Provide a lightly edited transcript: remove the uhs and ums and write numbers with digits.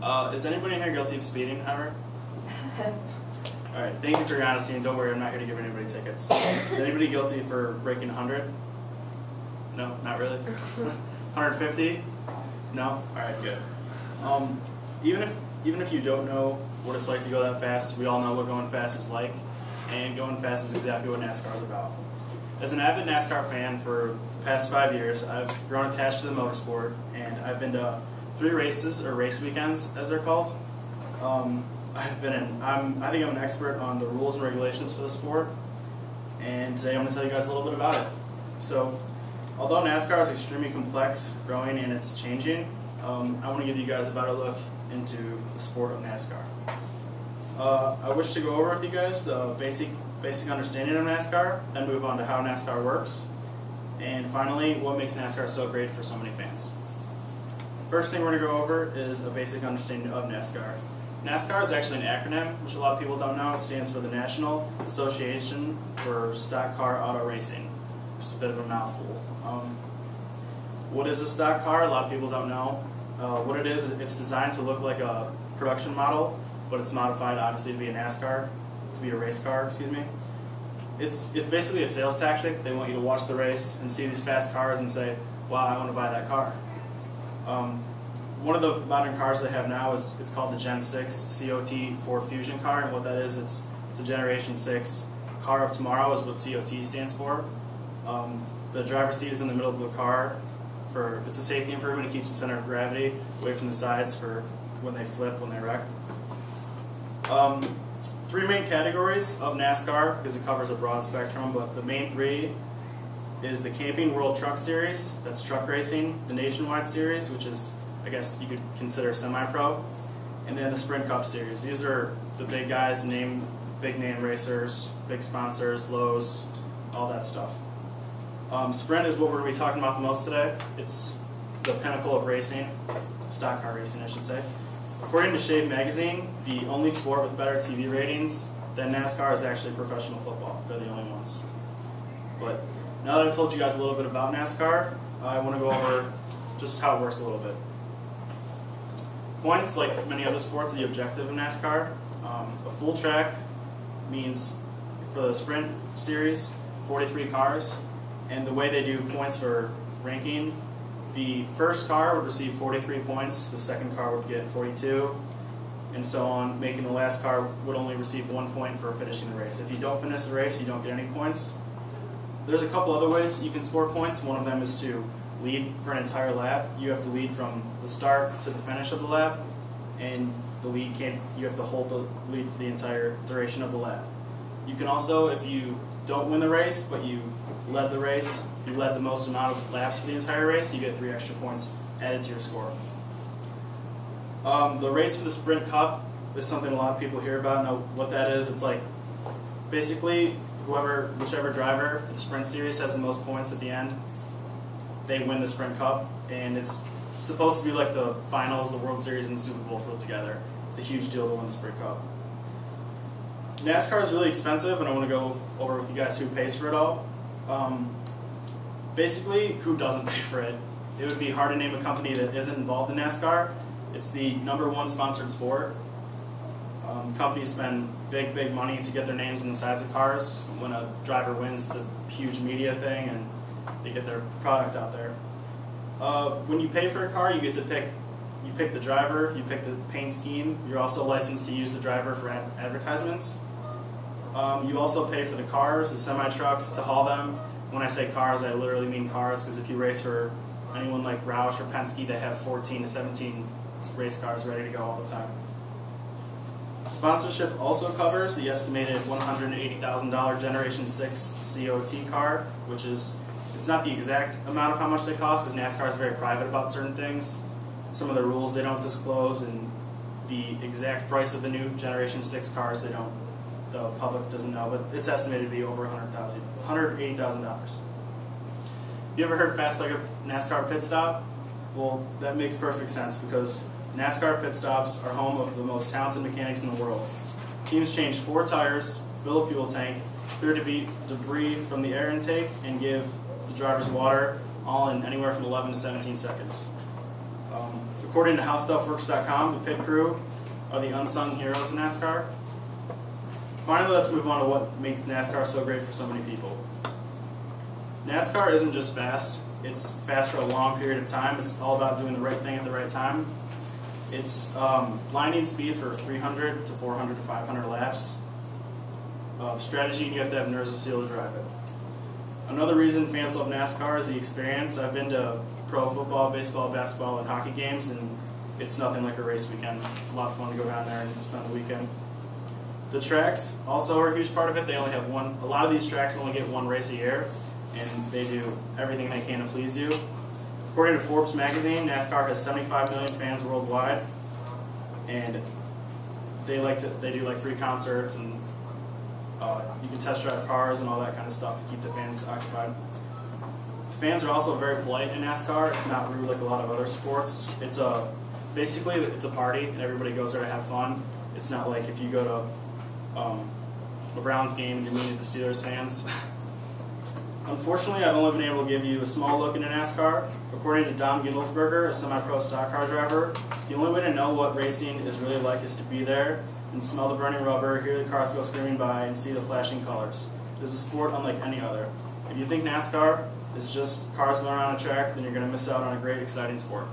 Is anybody in here guilty of speeding ever? Alright, thank you for your honesty, and don't worry, I'm not here to give anybody tickets. Is anybody guilty for breaking 100? No, not really? 150? No? Alright, good. Even if you don't know what it's like to go that fast, we all know what going fast is like, and going fast is exactly what NASCAR is about. As an avid NASCAR fan for the past 5 years, I've grown attached to the motorsport, and I've been to 3 races, or race weekends, as they're called. I think I'm an expert on the rules and regulations for the sport, and today I'm going to tell you guys a little bit about it. So, although NASCAR is extremely complex, growing, and it's changing, I want to give you guys a better look into the sport of NASCAR. I wish to go over with you guys the basic understanding of NASCAR, then move on to how NASCAR works, and finally, what makes NASCAR so great for so many fans. First thing we're going to go over is a basic understanding of NASCAR. NASCAR is actually an acronym, which a lot of people don't know. It stands for the National Association for Stock Car Auto Racing, which is a bit of a mouthful. What is a stock car? A lot of people don't know. What it is, it's designed to look like a production model, but it's modified obviously to be a NASCAR, to be a race car, excuse me. It's basically a sales tactic. They want you to watch the race and see these fast cars and say, wow, I want to buy that car. One of the modern cars they have now it's called the Gen 6 COT Ford Fusion car, and what that is, it's a Generation 6 car of tomorrow is what COT stands for. The driver's seat is in the middle of the car. It's a safety improvement. It keeps the center of gravity away from the sides for when they flip, when they wreck. 3 main categories of NASCAR, because it covers a broad spectrum, but the main 3 is the Camping World Truck Series, that's truck racing, the Nationwide Series, which is, I guess you could consider semi-pro, and then the Sprint Cup Series. These are the big guys, big name racers, big sponsors, Lowe's, all that stuff. Sprint is what we're going to be talking about the most today. It's the pinnacle of racing, stock car racing I should say. According to Shave Magazine, the only sport with better TV ratings than NASCAR is actually professional football. They're the only ones. But now that I've told you guys a little bit about NASCAR, I want to go over just how it works a little bit. Points, like many other sports, are the objective of NASCAR. A full track means, for the Sprint Series, 43 cars. And the way they do points for ranking, the first car would receive 43 points, the second car would get 42, and so on, making the last car would only receive 1 point for finishing the race. If you don't finish the race, you don't get any points. There's a couple other ways you can score points. One of them is to lead for an entire lap. You have to lead from the start to the finish of the lap, and you have to hold the lead for the entire duration of the lap. You can also, if you don't win the race, but you led the race, you led the most amount of laps for the entire race, you get 3 extra points added to your score. The race for the Sprint Cup is something a lot of people hear about. Now, what that is, it's like basically whichever driver for the Sprint Series has the most points at the end, they win the Sprint Cup, and it's supposed to be like the finals, the World Series, and the Super Bowl put together. It's a huge deal to win the Sprint Cup. NASCAR is really expensive, and I want to go over with you guys who pays for it all. Basically, who doesn't pay for it? It would be hard to name a company that isn't involved in NASCAR. It's the #1 sponsored sport. Companies spend big money to get their names on the sides of cars. When a driver wins, it's a huge media thing, and they get their product out there. When you pay for a car, you get to pick. You pick the driver, you pick the paint scheme. You're also licensed to use the driver for advertisements. You also pay for the cars, the semi-trucks, to haul them. When I say cars, I literally mean cars, because if you race for anyone like Roush or Penske, they have 14 to 17 race cars ready to go all the time. Sponsorship also covers the estimated $180,000 Generation 6 COT car, which is, it's not the exact amount of how much they cost, because NASCAR is very private about certain things. Some of the rules they don't disclose, and the exact price of the new Generation 6 cars the public doesn't know, but it's estimated to be over $180,000. You ever heard fast like a NASCAR pit stop? Well, that makes perfect sense, because NASCAR pit stops are home of the most talented mechanics in the world. Teams change 4 tires, fill a fuel tank, clear debris from the air intake, and give the drivers water, all in anywhere from 11 to 17 seconds. According to HowStuffWorks.com, the pit crew are the unsung heroes in NASCAR. Finally, let's move on to what makes NASCAR so great for so many people. NASCAR isn't just fast. It's fast for a long period of time. It's all about doing the right thing at the right time. It's blinding speed for 300 to 400 to 500 laps of strategy, and you have to have nerves of steel to drive it. Another reason fans love NASCAR is the experience. I've been to pro football, baseball, basketball, and hockey games, and it's nothing like a race weekend. It's a lot of fun to go down there and spend the weekend. The tracks also are a huge part of it. They only have one. A lot of these tracks only get one race a year, and they do everything they can to please you. According to Forbes magazine, NASCAR has 75 million fans worldwide, and they do like free concerts, and you can test drive cars and all that kind of stuff to keep the fans occupied. Fans are also very polite in NASCAR. It's not rude like a lot of other sports. Basically it's a party, and everybody goes there to have fun. It's not like if you go to a Browns game and you're meeting the Steelers fans. Unfortunately, I've only been able to give you a small look into NASCAR. According to Don Gittelsberger, a semi-pro stock car driver, the only way to know what racing is really like is to be there and smell the burning rubber, hear the cars go screaming by, and see the flashing colors. This is a sport unlike any other. If you think NASCAR is just cars going around a track, then you're going to miss out on a great, exciting sport.